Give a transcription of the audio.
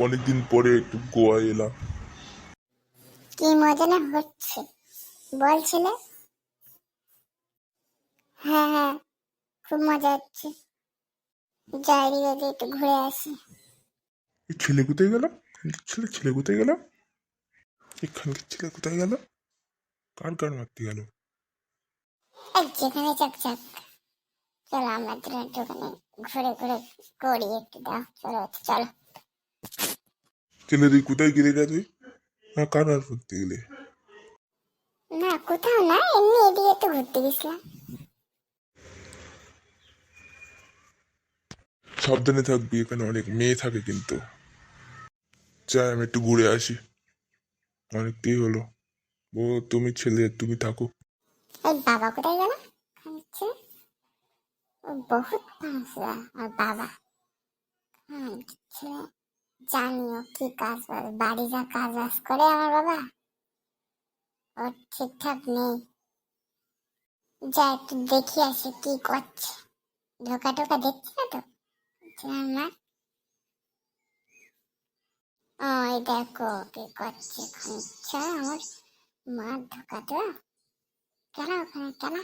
অনেকদিন পরে একটু গোয়ায় এলাম। কি মজা না হচ্ছে বলছিলে। হ্যাঁ হ্যাঁ, খুব মজা হচ্ছে। যাই রিওতে একটু ঘুরে আসি। এই ছেলে কোথায় গেল? ছেলে কোথায় গেল? এখানকার ছেলে কোথায় গেল? কার গান মারতে গেল? আর যেখানে চাক চলো আমরা দুজন একটুখানি ঘুরে ঘুরে করি, একটু দাও, চলো চলো। ছেলে তুই কোথায় গেলে রে তুই? না কার গান মারতে গেলে? না কোথাও না, এমনি এদিকে একটু ঘুরতে গেছিলাম। সাবধানে থাকবি, এখানে অনেক মেয়ে থাকে কিন্তু। চাই আমি একটু ঘুরে আসি। অনেকটাই হলো। ও তুমি ছেলে, তুমি থাকো। এই বাবা কোথায় গেল? হচ্ছে ও বহুত ভাঙছে আর বাবা। ছেলে জানিও কি কাজ করে, বাড়ি যা কাজ বাজ করে আমার বাবা, ও ঠিকঠাক নেই। যা একটু দেখি আসি কি করছে। ধোকা টোকা দেখছি না তো? না। ওই দেখো কি করছে খানিকটা আমার মা। ধোকা তো কেন ওখানে কেন?